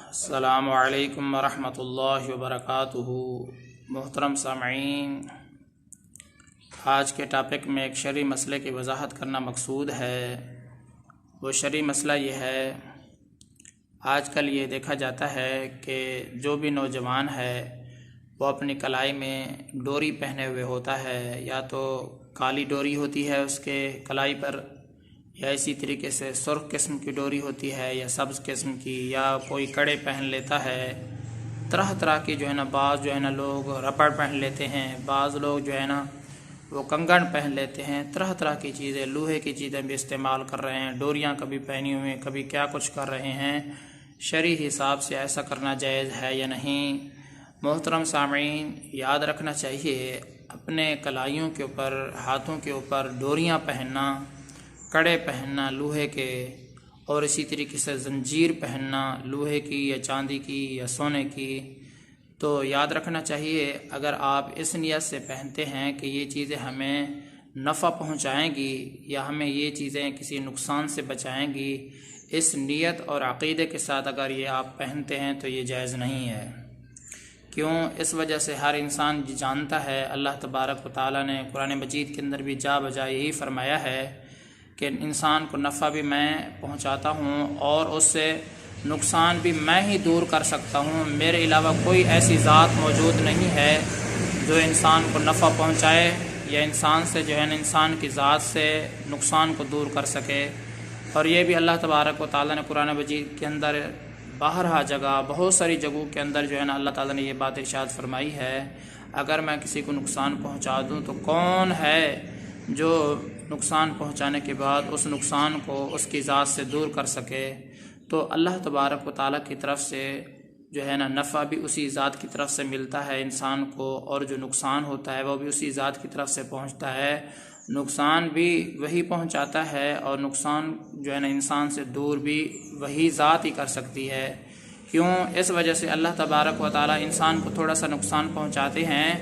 السلام علیکم ورحمۃ اللہ وبرکاتہ۔ محترم سامعین، آج کے ٹاپک میں ایک شرعی مسئلے کی وضاحت کرنا مقصود ہے۔ وہ شرعی مسئلہ یہ ہے، آج کل یہ دیکھا جاتا ہے کہ جو بھی نوجوان ہے وہ اپنی کلائی میں ڈوری پہنے ہوئے ہوتا ہے، یا تو کالی ڈوری ہوتی ہے اس کے کلائی پر، یا اسی طریقے سے سرخ قسم کی ڈوری ہوتی ہے یا سبز قسم کی، یا کوئی کڑے پہن لیتا ہے۔ طرح طرح کی بعض لوگ ربڑ پہن لیتے ہیں، بعض لوگ وہ کنگن پہن لیتے ہیں، طرح طرح کی چیزیں، لوہے کی چیزیں بھی استعمال کر رہے ہیں، ڈوریاں کبھی پہنی ہوئی ہیں، کبھی کیا کچھ کر رہے ہیں۔ شرعی حساب سے ایسا کرنا جائز ہے یا نہیں؟ محترم سامعین، یاد رکھنا چاہیے اپنے کلائیوں کے اوپر، ہاتھوں کے اوپر ڈوریاں پہننا، کڑے پہننا لوہے کے، اور اسی طریقے سے زنجیر پہننا لوہے کی یا چاندی کی یا سونے کی، تو یاد رکھنا چاہیے اگر آپ اس نیت سے پہنتے ہیں کہ یہ چیزیں ہمیں نفع پہنچائیں گی یا ہمیں یہ چیزیں کسی نقصان سے بچائیں گی، اس نیت اور عقیدے کے ساتھ اگر یہ آپ پہنتے ہیں تو یہ جائز نہیں ہے۔ کیوں؟ اس وجہ سے ہر انسان جانتا ہے، اللہ تبارک و تعالیٰ نے قرآن مجید کے اندر بھی جا بجا یہی فرمایا ہے کہ انسان کو نفع بھی میں پہنچاتا ہوں اور اس سے نقصان بھی میں ہی دور کر سکتا ہوں، میرے علاوہ کوئی ایسی ذات موجود نہیں ہے جو انسان کو نفع پہنچائے یا انسان سے انسان کی ذات سے نقصان کو دور کر سکے۔ اور یہ بھی اللہ تبارک و تعالیٰ نے قرآن مجید کے اندر بہرہا جگہ، بہت ساری جگہوں کے اندر اللہ تعالیٰ نے یہ بات ارشاد فرمائی ہے، اگر میں کسی کو نقصان پہنچا دوں تو کون ہے جو نقصان پہنچانے کے بعد اس نقصان کو اس کی ذات سے دور کر سکے؟ تو اللہ تبارک و تعالیٰ کی طرف سے نفع بھی اسی ذات کی طرف سے ملتا ہے انسان کو، اور جو نقصان ہوتا ہے وہ بھی اسی ذات کی طرف سے پہنچتا ہے۔ نقصان بھی وہی پہنچاتا ہے اور نقصان انسان سے دور بھی وہی ذات ہی کر سکتی ہے۔ کیوں؟ اس وجہ سے اللہ تبارک و تعالیٰ انسان کو تھوڑا سا نقصان پہنچاتے ہیں،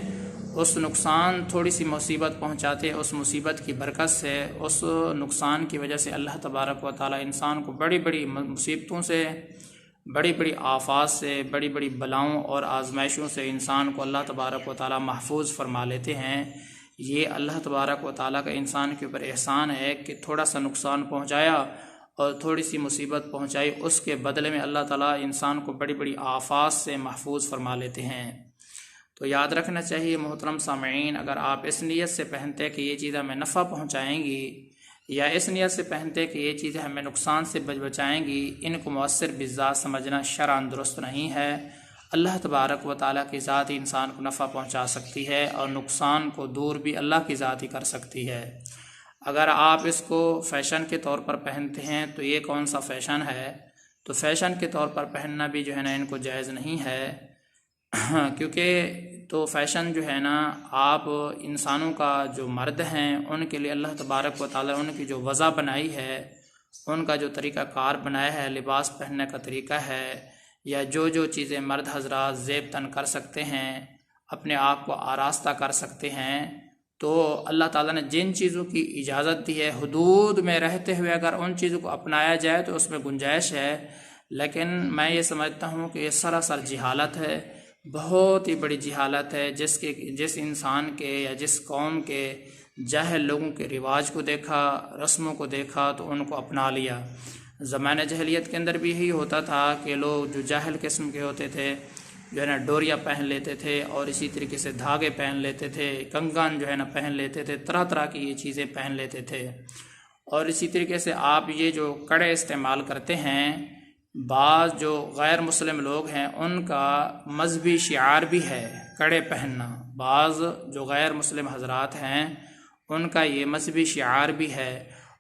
اس نقصان تھوڑی سی مصیبت پہنچاتے ہیں، اس مصیبت کی برکت سے، اس نقصان کی وجہ سے اللہ تبارک و تعالیٰ انسان کو بڑی بڑی مصیبتوں سے، بڑی بڑی آفات سے، بڑی بڑی بلاؤں اور آزمائشوں سے انسان کو اللہ تبارک و تعالیٰ محفوظ فرما لیتے ہیں۔ یہ اللہ تبارک و تعالیٰ کا انسان کے اوپر احسان ہے کہ تھوڑا سا نقصان پہنچایا اور تھوڑی سی مصیبت پہنچائی، اس کے بدلے میں اللہ تعالیٰ انسان کو بڑی بڑی آفات سے محفوظ فرما لیتے ہیں۔ تو یاد رکھنا چاہیے محترم سامعین، اگر آپ اس نیت سے پہنتے کہ یہ چیزیں ہمیں نفع پہنچائیں گی، یا اس نیت سے پہنتے کہ یہ چیزیں ہمیں نقصان سے بچائیں گی، ان کو مؤثر بالذات سمجھنا شرعاً درست نہیں ہے۔ اللہ تبارک و تعالیٰ کی ذات ہی انسان کو نفع پہنچا سکتی ہے اور نقصان کو دور بھی اللہ کی ذات ہی کر سکتی ہے۔ اگر آپ اس کو فیشن کے طور پر پہنتے ہیں تو یہ کون سا فیشن ہے؟ تو فیشن کے طور پر پہننا بھی ان کو جائز نہیں ہے، کیونکہ تو فیشن آپ انسانوں کا جو مرد ہیں ان کے لیے اللہ تبارک و تعالیٰ ان کی جو وضع بنائی ہے، ان کا جو طریقہ کار بنایا ہے، لباس پہننے کا طریقہ ہے، یا جو چیزیں مرد حضرات زیب تن کر سکتے ہیں، اپنے آپ کو آراستہ کر سکتے ہیں، تو اللہ تعالیٰ نے جن چیزوں کی اجازت دی ہے، حدود میں رہتے ہوئے اگر ان چیزوں کو اپنایا جائے تو اس میں گنجائش ہے، لیکن میں یہ سمجھتا ہوں کہ یہ سراسر جہالت ہے، بہت ہی بڑی جہالت ہے، جس انسان کے یا جس قوم کے جاہل لوگوں کے رواج کو دیکھا، رسموں کو دیکھا تو ان کو اپنا لیا۔ زمانہ جاہلیت کے اندر بھی یہی ہوتا تھا کہ لوگ جو جاہل قسم کے ہوتے تھے ڈوریاں پہن لیتے تھے، اور اسی طریقے سے دھاگے پہن لیتے تھے، کنگن پہن لیتے تھے، طرح طرح کی یہ چیزیں پہن لیتے تھے۔ اور اسی طریقے سے آپ یہ جو کڑے استعمال کرتے ہیں، بعض جو غیر مسلم لوگ ہیں ان کا مذہبی شعار بھی ہے کڑے پہننا، بعض جو غیر مسلم حضرات ہیں ان کا یہ مذہبی شعار بھی ہے،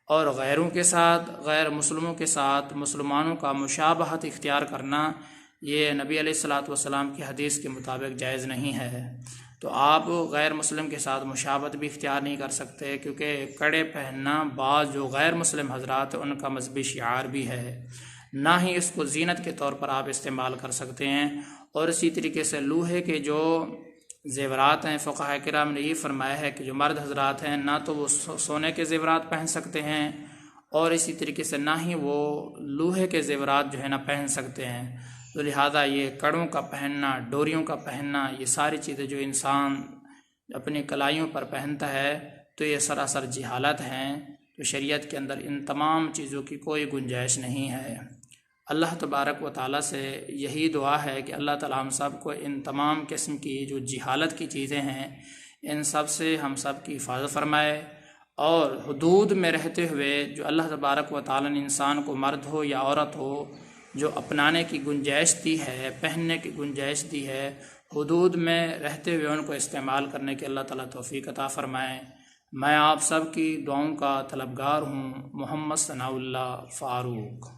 اور غیروں کے ساتھ، غیر مسلموں کے ساتھ مسلمانوں کا مشابہت اختیار کرنا یہ نبی علیہ الصلاۃ والسلام کی حدیث کے مطابق جائز نہیں ہے۔ تو آپ غیر مسلم کے ساتھ مشابہت بھی اختیار نہیں کر سکتے، کیونکہ کڑے پہننا بعض جو غیر مسلم حضرات ان کا مذہبی شعار بھی ہے، نہ ہی اس کو زینت کے طور پر آپ استعمال کر سکتے ہیں۔ اور اسی طریقے سے لوہے کے جو زیورات ہیں، فقہاء کرام نے یہ فرمایا ہے کہ جو مرد حضرات ہیں نہ تو وہ سونے کے زیورات پہن سکتے ہیں، اور اسی طریقے سے نہ ہی وہ لوہے کے زیورات پہن سکتے ہیں۔ تو لہٰذا یہ کڑوں کا پہننا، ڈوریوں کا پہننا، یہ ساری چیزیں جو انسان اپنی کلائیوں پر پہنتا ہے تو یہ سراسر جہالت ہیں۔ تو شریعت کے اندر ان تمام چیزوں کی کوئی گنجائش نہیں ہے۔ اللہ تبارک و تعالیٰ سے یہی دعا ہے کہ اللہ تعالیٰ ہم سب کو ان تمام قسم کی جو جہالت کی چیزیں ہیں ان سب سے ہم سب کی حفاظت فرمائے، اور حدود میں رہتے ہوئے جو اللہ تبارک و تعالیٰ نے انسان کو، مرد ہو یا عورت ہو، جو اپنانے کی گنجائش دی ہے، پہننے کی گنجائش دی ہے، حدود میں رہتے ہوئے ان کو استعمال کرنے کی اللہ تعالیٰ توفیق عطا فرمائے۔ میں آپ سب کی دعاؤں کا طلبگار ہوں۔ محمد ثناء اللہ فاروق۔